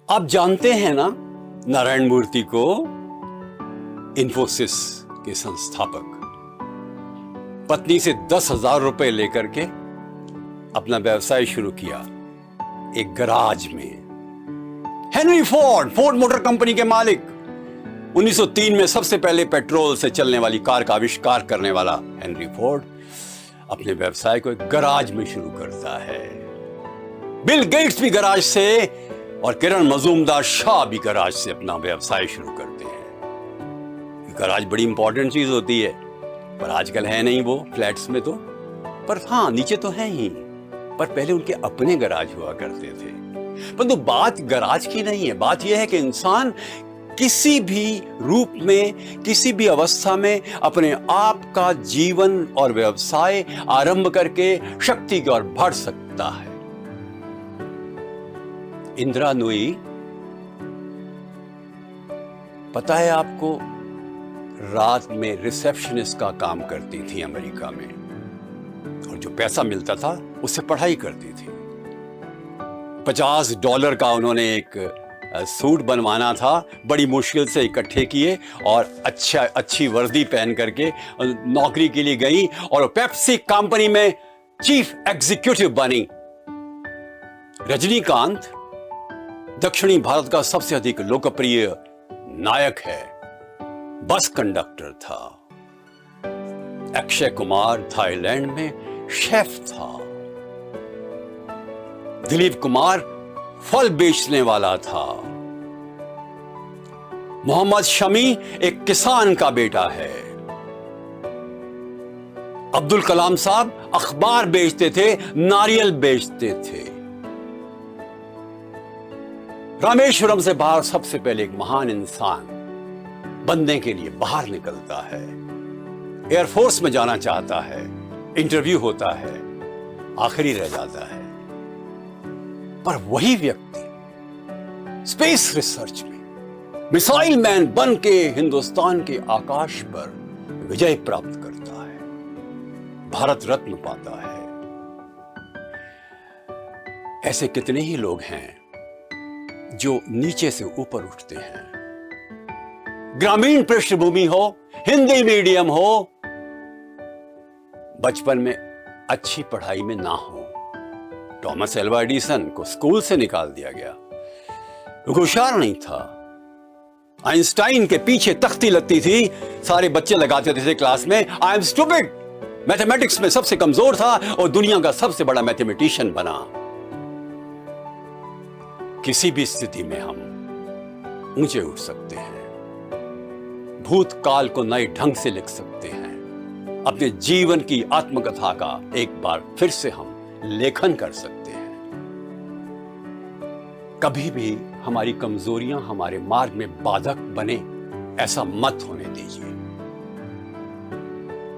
आप जानते हैं ना नारायण मूर्ति को, इन्फोसिस के संस्थापक। पत्नी से 10,000 रुपए लेकर के अपना व्यवसाय शुरू किया एक गराज में। हेनरी फोर्ड मोटर कंपनी के मालिक, 1903 में सबसे पहले पेट्रोल से चलने वाली कार का आविष्कार करने वाला हेनरी फोर्ड अपने व्यवसाय को एक गराज में शुरू करता है। बिल गेट्स भी गराज से और किरण मजूमदार शाह भी गराज से अपना व्यवसाय शुरू करते हैं। गराज बड़ी इंपॉर्टेंट चीज होती है, पर आजकल है नहीं वो फ्लैट्स में तो, पर हाँ नीचे तो है ही। पर पहले उनके अपने गराज हुआ करते थे। परंतु बात गराज की नहीं है, बात यह है कि इंसान किसी भी रूप में, किसी भी अवस्था में अपने आप का जीवन और व्यवसाय आरंभ करके शक्ति की ओर बढ़ सकता है। इंदिरा नूई, पता है आपको, रात में रिसेप्शनिस्ट का काम करती थी अमेरिका में, और जो पैसा मिलता था उससे पढ़ाई करती थी। $50 का उन्होंने एक सूट बनवाना था, बड़ी मुश्किल से इकट्ठे किए और अच्छी वर्दी पहन करके नौकरी के लिए गई और पेप्सी कंपनी में चीफ एग्जीक्यूटिव बनी। रजनीकांत दक्षिणी भारत का सबसे अधिक लोकप्रिय नायक है, बस कंडक्टर था। अक्षय कुमार थाईलैंड में शेफ था। दिलीप कुमार फल बेचने वाला था। मोहम्मद शमी एक किसान का बेटा है। अब्दुल कलाम साहब अखबार बेचते थे, नारियल बेचते थे। रामेश्वरम से बाहर सबसे पहले एक महान इंसान बनने के लिए बाहर निकलता है, एयरफोर्स में जाना चाहता है, इंटरव्यू होता है, आखिरी रह जाता है। पर वही व्यक्ति स्पेस रिसर्च में मिसाइल मैन बन के हिंदुस्तान के आकाश पर विजय प्राप्त करता है, भारत रत्न पाता है। ऐसे कितने ही लोग हैं जो नीचे से ऊपर उठते हैं। ग्रामीण पृष्ठभूमि हो, हिंदी मीडियम हो, बचपन में अच्छी पढ़ाई में ना हो। थॉमस एल्वा एडिसन को स्कूल से निकाल दिया गया, होशियार नहीं था। आइंस्टाइन के पीछे तख्ती लगती थी, सारे बच्चे लगाते थे क्लास में, आई एम स्टूपिड। मैथमेटिक्स में सबसे कमजोर था और दुनिया का सबसे बड़ा मैथमेटिशियन बना। किसी भी स्थिति में हम ऊंचे उठ सकते हैं, भूतकाल को नए ढंग से लिख सकते हैं, अपने जीवन की आत्मकथा का एक बार फिर से हम लेखन कर सकते हैं। कभी भी हमारी कमजोरियां हमारे मार्ग में बाधक बने, ऐसा मत होने दीजिए।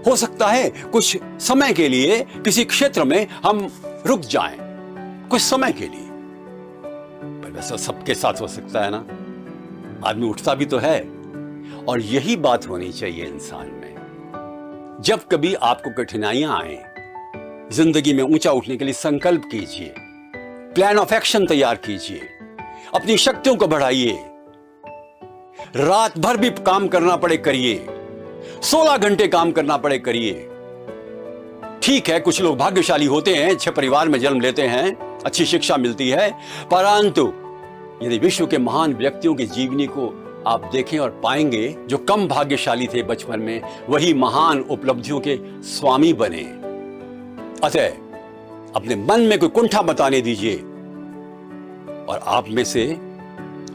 हो सकता है कुछ समय के लिए किसी क्षेत्र में हम रुक जाएं, कुछ समय के लिए, पर वैसा सबके साथ हो सकता है ना। आदमी उठता भी तो है, और यही बात होनी चाहिए इंसान में। जब कभी आपको कठिनाइयां आए, जिंदगी में ऊंचा उठने के लिए संकल्प कीजिए, प्लान ऑफ एक्शन तैयार कीजिए, अपनी शक्तियों को बढ़ाइए, रात भर भी काम करना पड़े करिए, 16 घंटे काम करना पड़े करिए। ठीक है, कुछ लोग भाग्यशाली होते हैं, अच्छे परिवार में जन्म लेते हैं, अच्छी शिक्षा मिलती है, परंतु यदि विश्व के महान व्यक्तियों की जीवनी को आप देखें और पाएंगे, जो कम भाग्यशाली थे बचपन में, वही महान उपलब्धियों के स्वामी बने। अतः अपने मन में कोई कुंठा बताने दीजिए, और आप में से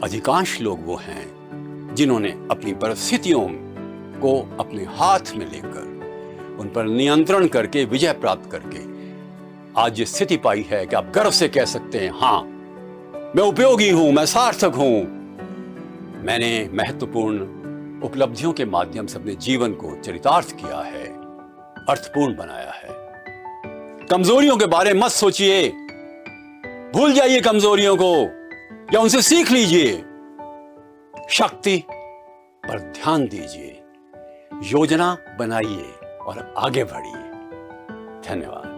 अधिकांश लोग वो हैं जिन्होंने अपनी परिस्थितियों को अपने हाथ में लेकर उन पर नियंत्रण करके विजय प्राप्त करके आज ये स्थिति पाई है कि आप गर्व से कह सकते हैं, हां मैं उपयोगी हूं, मैं सार्थक हूं, मैंने महत्वपूर्ण उपलब्धियों के माध्यम से अपने जीवन को चरितार्थ किया है, अर्थपूर्ण बनाया है। कमजोरियों के बारे में मत सोचिए, भूल जाइए कमजोरियों को या उनसे सीख लीजिए। शक्ति पर ध्यान दीजिए, योजना बनाइए और आगे बढ़िए। धन्यवाद।